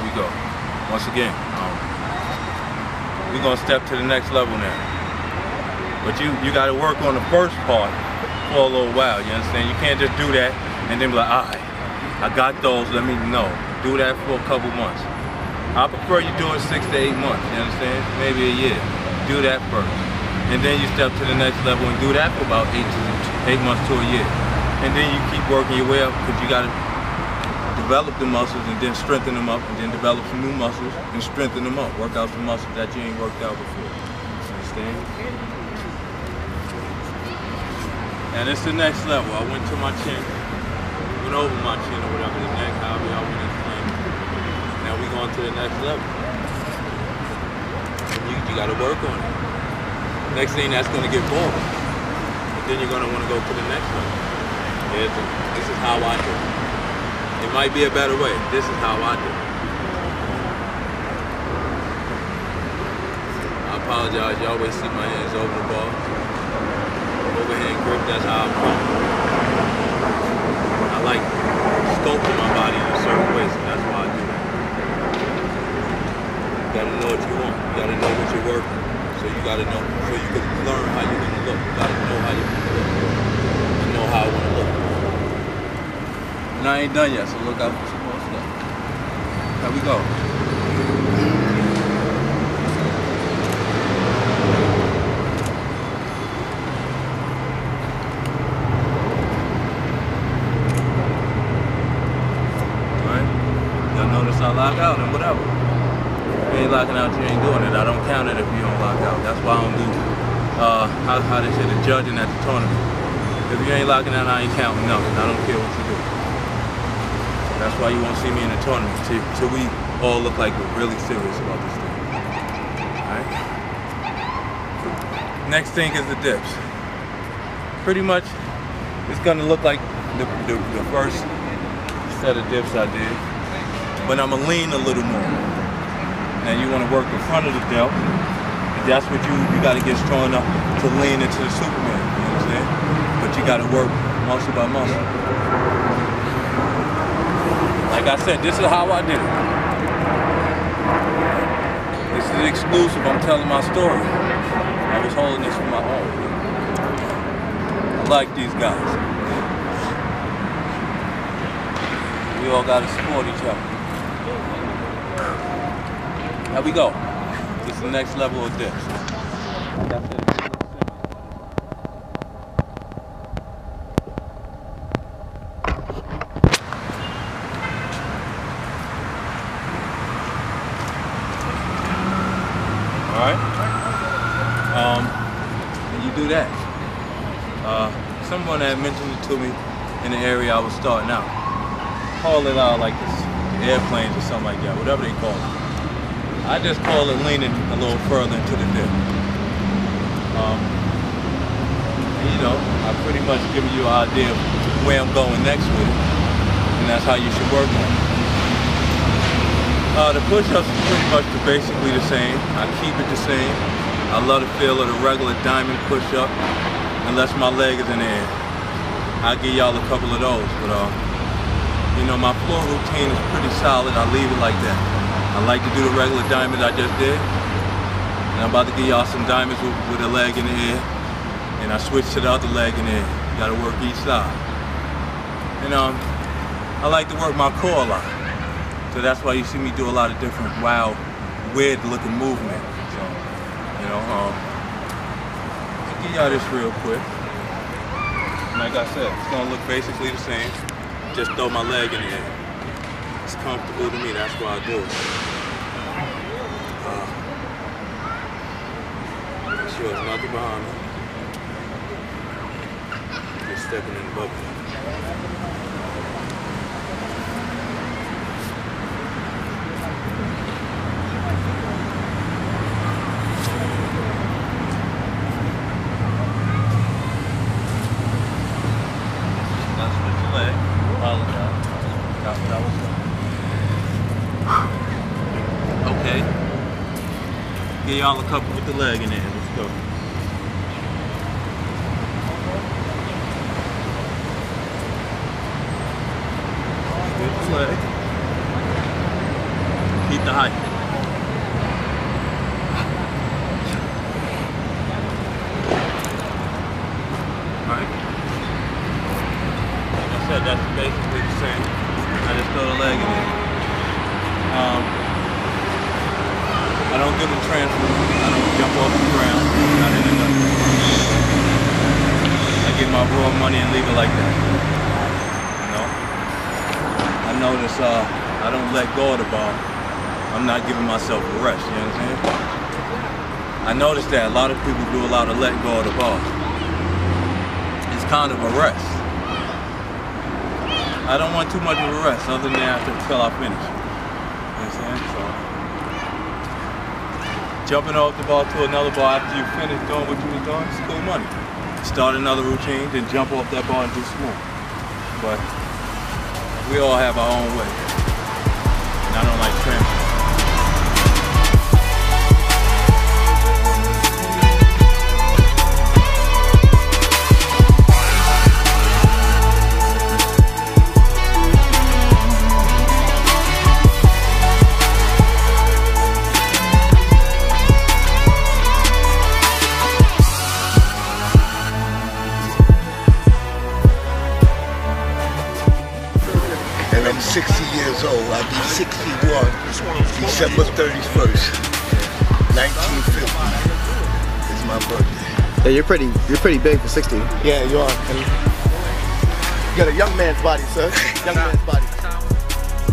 we go. Once again, we're gonna step to the next level now. But you gotta work on the first part for a little while, you understand? You can't just do that and then be like, alright, I got those, let me know. Do that for a couple months. I prefer you do it 6 to 8 months, you understand? Maybe a year. Do that first. And then you step to the next level and do that for about 8 months to a year. And then you keep working your way up because you gotta develop the muscles and then strengthen them up and then develop some new muscles and strengthen them up. Work out some muscles that you ain't worked out before. Understand? And it's the next level. I went to my chin, went over my chin or whatever, the neck, however y'all want to explain it. Now we going to the next level. You gotta work on it. Next thing, that's gonna get boring. But then you're gonna wanna go to the next level. This is how I do it. It might be a better way. This is how I do it. I apologize, you always see my hands over the ball. Overhand grip, that's how I'm coming. I like sculpting my body in a certain way, so that's why I do that. You gotta know what you want. You gotta know what you're working. So you gotta know, so you can learn how you're gonna look. You gotta know how you're gonna look. You know how I wanna look. And I ain't done yet, so look out for some more stuff. Here we go. Alright? Y'all notice I lock out and whatever. If you ain't locking out, you ain't doing it. I don't count it if you don't lock out. That's why I don't do, how they say, the judging at the tournament. If you ain't locking out, I ain't counting nothing. I don't care what you do. That's why you won't see me in the tournament till we all look like we're really serious about this thing. Alright? Next thing is the dips. Pretty much, it's gonna look like the first set of dips I did, but I'm gonna lean a little more. Now you wanna work the front of the delt, and that's what you gotta get strong enough to lean into the Superman, you understand? But you gotta work muscle by muscle. Like I said, this is how I did it. This is exclusive. I'm telling my story. I was holding this for my own. I like these guys. We all gotta support each other. Here we go. This is the next level of dips. Like I said, alright? And you do that. Someone had mentioned it to me in the area I was starting out. Call it like this, airplanes or something like that, whatever they call it. I just call it leaning a little further into the dip. You know, I pretty much give you an idea of where I'm going next with it, and that's how you should work on it. The push-ups is pretty much basically the same. I keep it the same. I love the feel of the regular diamond push-up, unless my leg is in the air. I'll give y'all a couple of those, but you know, my floor routine is pretty solid. I leave it like that. I like to do the regular diamonds I just did, and I'm about to give y'all some diamonds with a leg in the air, and I switch to the other leg in the air. You gotta work each side. And I like to work my core a lot. So that's why you see me do a lot of different wild, weird looking movement. So, you know, I'll give y'all this real quick. Like I said, it's gonna look basically the same. Just throw my leg in the air. It's comfortable to me, that's why I do it. Make sure there's nothing behind me. Just stepping in the bubble. Okay. Give y'all a couple with the leg in there. Let's go. With the leg. Keep the height. Alright. Like I said, that's basically the same. I just throw the leg in there. I don't do the transfer. I don't jump off the ground. Not in nothing. I get my raw money and leave it like that. You know? I notice I don't let go of the ball. I'm not giving myself a rest, you know what I'm saying? I noticed that a lot of people do a lot of letting go of the ball. It's kind of a rest. I don't want too much of a rest other than after until I finish. You know what I'm saying? So, jumping off the ball to another ball after you finish doing what you were doing, it's cool money. Start another routine, then jump off that ball and do some more. But we all have our own way. And I don't like transfer. And I'm 60 years old. I'll be 61 December 31st, 1950 is my birthday. Yeah, you're pretty big for 60. Yeah, you are. You got a young man's body, sir. Young man's body.